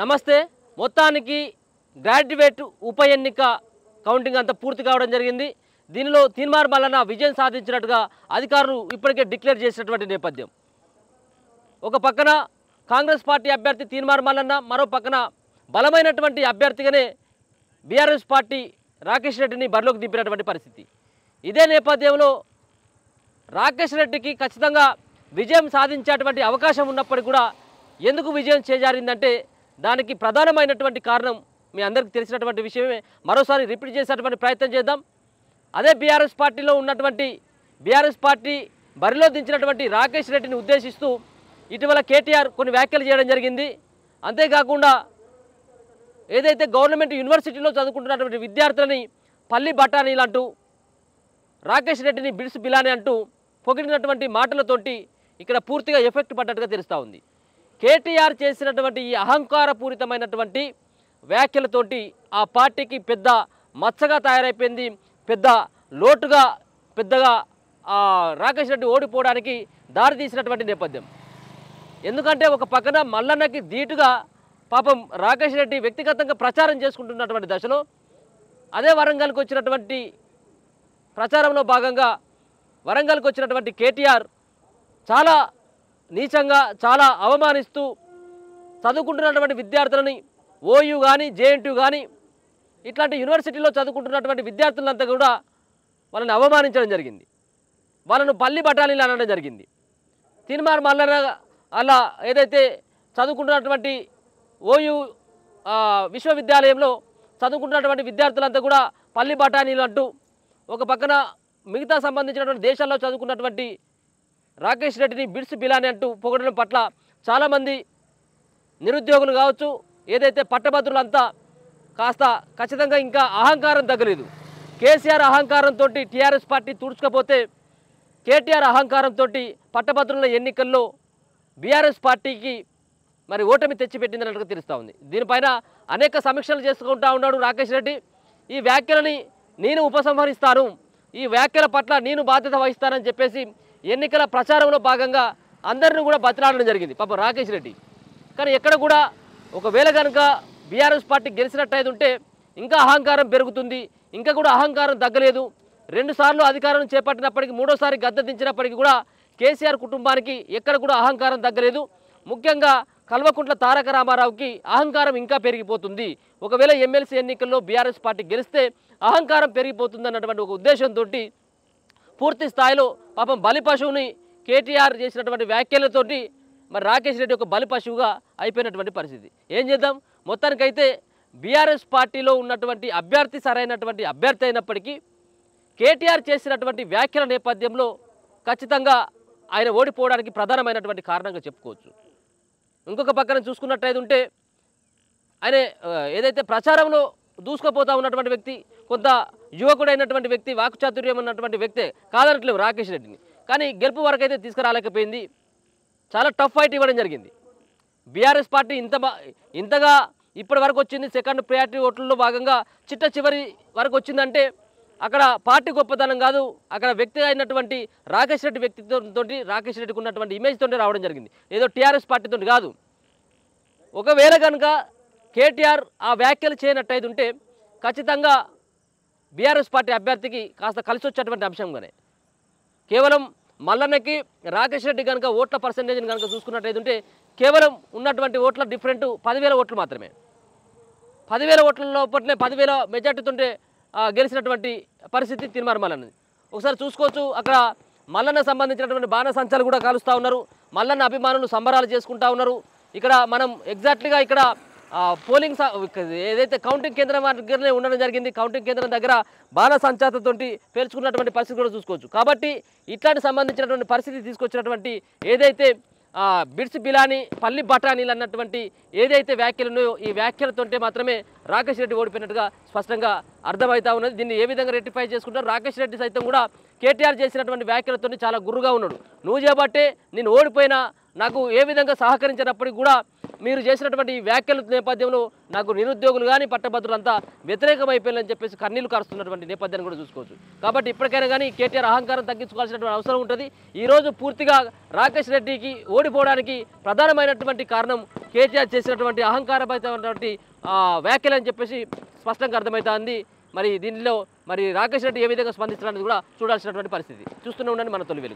నమస్తే. మొత్తానికి గ్రాడ్యుయేట్ ఉప ఎన్నిక కౌంటింగ్ అంతా పూర్తి కావడం జరిగింది. దీనిలో తీన్మార్ మల్లన్న విజయం సాధించినట్టుగా అధికారులు ఇప్పటికే డిక్లేర్ చేసినటువంటి నేపథ్యం. ఒక పక్కన కాంగ్రెస్ పార్టీ అభ్యర్థి తీన్మార్ మల్లన్న, మరో పక్కన బలమైనటువంటి అభ్యర్థిగానే బీఆర్ఎస్ పార్టీ రాకేష్ రెడ్డిని బరిలోకి దింపినటువంటి పరిస్థితి. ఇదే నేపథ్యంలో రాకేష్ రెడ్డికి ఖచ్చితంగా విజయం సాధించేటువంటి అవకాశం ఉన్నప్పటికీ కూడా ఎందుకు విజయం చేజారిందంటే దానికి ప్రధానమైనటువంటి కారణం మీ అందరికీ తెలిసినటువంటి విషయమే. మరోసారి రిపీట్ చేసేటువంటి ప్రయత్నం చేద్దాం. అదే బీఆర్ఎస్ పార్టీలో ఉన్నటువంటి బీఆర్ఎస్ పార్టీ బరిలో దించినటువంటి రాకేష్ రెడ్డిని ఉద్దేశిస్తూ ఇటీవల కేటీఆర్ కొన్ని వ్యాఖ్యలు చేయడం జరిగింది. అంతేకాకుండా ఏదైతే గవర్నమెంట్ యూనివర్సిటీలో చదువుకుంటున్నటువంటి విద్యార్థులని పల్లి బఠానీలు అంటూ, రాకేష్ రెడ్డిని బిడ్స్ బిలాని అంటూ పొగిడినటువంటి మాటలతోటి ఇక్కడ పూర్తిగా ఎఫెక్ట్ పడ్డట్టుగా తెలుస్తూ ఉంది. కేటీఆర్ చేసినటువంటి ఈ అహంకారపూరితమైనటువంటి వ్యాఖ్యలతోటి ఆ పార్టీకి పెద్ద మచ్చగా తయారైపోయింది. పెద్ద లోటుగా పెద్దగా రాకేష్ రెడ్డి ఓడిపోవడానికి దారి తీసినటువంటి నేపథ్యం. ఎందుకంటే ఒక పక్కన మల్లన్నకి ధీటుగా పాపం రాకేష్ రెడ్డి వ్యక్తిగతంగా ప్రచారం చేసుకుంటున్నటువంటి దశలో అదే వరంగల్కి వచ్చినటువంటి ప్రచారంలో భాగంగా వరంగల్కి వచ్చినటువంటి కేటీఆర్ చాలా నీచంగా, చాలా అవమానిస్తూ చదువుకుంటున్నటువంటి విద్యార్థులని ఓయూ కానీ జేఎన్టీయూ కానీ ఇట్లాంటి యూనివర్సిటీలో చదువుకుంటున్నటువంటి విద్యార్థులంతా కూడా వాళ్ళని అవమానించడం జరిగింది. వాళ్ళను పల్లి బఠానీలు అనడం జరిగింది. తీన్మార్ మల్లన్న అలా ఏదైతే చదువుకుంటున్నటువంటి ఓయూ విశ్వవిద్యాలయంలో చదువుకుంటున్నటువంటి విద్యార్థులంతా కూడా పల్లి బఠానీలు అంటూ, ఒక పక్కన మిగతా సంబంధించినటువంటి దేశాల్లో చదువుకున్నటువంటి రాకేష్ రెడ్డిని బిడ్స్ బిలాని అంటూ పొగడడం పట్ల చాలామంది నిరుద్యోగులు కావచ్చు, ఏదైతే పట్టభద్రులంతా కాస్త ఖచ్చితంగా ఇంకా అహంకారం తగ్గలేదు. కేసీఆర్ అహంకారంతో టీఆర్ఎస్ పార్టీ తుడుచుకపోతే కేటీఆర్ అహంకారంతో పట్టభద్రుల ఎన్నికల్లో బీఆర్ఎస్ పార్టీకి మరి ఓటమి తెచ్చిపెట్టిందన్నట్టుగా తెలుస్తూ ఉంది. దీనిపైన అనేక సమీక్షలు చేసుకుంటూ ఉన్నాడు రాకేష్ రెడ్డి. ఈ వ్యాఖ్యలని నేను ఉపసంహరిస్తాను, ఈ వ్యాఖ్యల పట్ల నేను బాధ్యత వహిస్తానని చెప్పేసి ఎన్నికల ప్రచారంలో భాగంగా అందరిని కూడా బతిలాడడం జరిగింది పాపం రాకేష్ రెడ్డి. కానీ ఎక్కడ కూడా ఒకవేళ కనుక బీఆర్ఎస్ పార్టీ గెలిచినట్టయితే ఉంటే ఇంకా అహంకారం పెరుగుతుంది, ఇంకా కూడా అహంకారం తగ్గలేదు. 2 సార్లు అధికారం చేపట్టినప్పటికీ, 3వ సారి గద్దె దించినప్పటికీ కూడా కేసీఆర్ కుటుంబానికి ఎక్కడ కూడా అహంకారం తగ్గలేదు. ముఖ్యంగా కల్వకుంట్ల తారక రామారావుకి అహంకారం ఇంకా పెరిగిపోతుంది. ఒకవేళ ఎమ్మెల్సీ ఎన్నికల్లో బీఆర్ఎస్ పార్టీ గెలిస్తే అహంకారం పెరిగిపోతుంది అన్నటువంటి ఒక ఉద్దేశంతో పూర్తి స్థాయిలో పాపం బలిపశువుని కేటీఆర్ చేసినటువంటి వ్యాఖ్యలతోటి మరి రాకేష్ రెడ్డి ఒక బలిపశువుగా అయిపోయినటువంటి పరిస్థితి. ఏం చేద్దాం, మొత్తానికైతే బీఆర్ఎస్ పార్టీలో ఉన్నటువంటి అభ్యర్థి సరైనటువంటి అభ్యర్థి అయినప్పటికీ కేటీఆర్ చేసినటువంటి వ్యాఖ్యల నేపథ్యంలో ఖచ్చితంగా ఆయన ఓడిపోవడానికి ప్రధానమైనటువంటి కారణంగా చెప్పుకోవచ్చు. ఇంకొక పక్కన చూసుకున్నట్టయితే ఉంటే ఆయన ఏదైతే ప్రచారంలో దూసుకుపోతూ ఉన్నటువంటి వ్యక్తి, కొంత యువకుడైనటువంటి వ్యక్తి, వాక్చాతుర్యం ఉన్నటువంటి వ్యక్తే కాదనట్లేవు రాకేష్ రెడ్డిని. కానీ గెలుపు వరకు అయితే తీసుకురాలేకపోయింది. చాలా టఫ్ ఫైట్ ఇవ్వడం జరిగింది. బీఆర్ఎస్ పార్టీ ఇంతగా ఇప్పటి వరకు వచ్చింది. సెకండ్ ప్రయారిటీ ఓట్లలో భాగంగా చిట్ట చివరి వరకు వచ్చిందంటే అక్కడ పార్టీ గొప్పతనం కాదు, అక్కడ వ్యక్తి అయినటువంటి రాకేష్ రెడ్డి వ్యక్తిత్వంతో, రాకేష్ రెడ్డికి ఉన్నటువంటి ఇమేజ్తో రావడం జరిగింది, ఏదో టీఆర్ఎస్ పార్టీతో కాదు. ఒకవేళ కనుక కేటీఆర్ ఆ వ్యాఖ్యలు చేయనట్టయితే ఉంటే ఖచ్చితంగా బీఆర్ఎస్ పార్టీ అభ్యర్థికి కాస్త కలిసి వచ్చేటువంటి అంశంగానే. కేవలం మల్లన్నకి రాకేష్ రెడ్డి కనుక ఓట్ల పర్సంటేజ్ని కనుక చూసుకున్నట్టయితే ఉంటే కేవలం ఉన్నటువంటి ఓట్ల డిఫరెంట్ 10,000 ఓట్లు మాత్రమే. 10,000 ఓట్ల లోపలనే 10,000 మెజార్టీతో గెలిచినటువంటి పరిస్థితి తీన్మార్ మల్లన్నది. ఒకసారి చూసుకోవచ్చు, అక్కడ మల్లన్న సంబంధించినటువంటి బాణసంచాలు కూడా కాలుస్తూ ఉన్నారు. మల్లన్న అభిమానులు సంబరాలు చేసుకుంటూ ఉన్నారు. ఇక్కడ మనం ఎగ్జాక్ట్లీగా ఇక్కడ పోలింగ్ ఏదైతే కౌంటింగ్ కేంద్రం దగ్గరనే ఉండడం జరిగింది. కౌంటింగ్ కేంద్రం దగ్గర బాణసంచాలతో పేల్చుకున్నటువంటి పరిస్థితి కూడా చూసుకోవచ్చు. కాబట్టి ఇట్లాంటి సంబంధించినటువంటి పరిస్థితి తీసుకొచ్చినటువంటి ఏదైతే బిడ్స్ బిలాని పల్లి బఠానీలు అన్నటువంటి ఏదైతే వ్యాఖ్యలు ఉన్నాయో ఈ వ్యాఖ్యలతోటే మాత్రమే రాకేష్ రెడ్డి ఓడిపోయినట్టుగా స్పష్టంగా అర్థమవుతా ఉన్నది. దీన్ని ఏ విధంగా రెక్టిఫై చేసుకుంటారు, రాకేష్ రెడ్డి సైతం కూడా కేటీఆర్ చేసినటువంటి వ్యాఖ్యలతో చాలా గుర్రుగా ఉన్నాడు. నువ్వు చేపట్టే నేను ఓడిపోయినా నాకు ఏ విధంగా సహకరించినప్పటికీ కూడా మీరు చేసినటువంటి వ్యాఖ్యల నేపథ్యంలో నాకు నిరుద్యోగులు కానీ పట్టభద్రులు అంతా వ్యతిరేకమైపోయారని చెప్పేసి కన్నీళ్లు కారుస్తున్నటువంటి నేపథ్యాన్ని కూడా చూసుకోవచ్చు. కాబట్టి ఇప్పటికైనా కానీ కేటీఆర్ అహంకారం తగ్గించుకోవాల్సినటువంటి అవసరం ఉంటుంది. ఈరోజు పూర్తిగా రాకేష్ రెడ్డికి ఓడిపోవడానికి ప్రధానమైనటువంటి కారణం కేటీఆర్ చేసినటువంటి అహంకారమైనటువంటి వ్యాఖ్యలని చెప్పేసి స్పష్టంగా అర్థమవుతుంది. మరి దీనిలో మరి రాకేష్ రెడ్డి ఏ విధంగా స్పందించడానికి కూడా చూడాల్సినటువంటి పరిస్థితి. చూస్తూనే ఉండండి మన తొలి వెలుగు.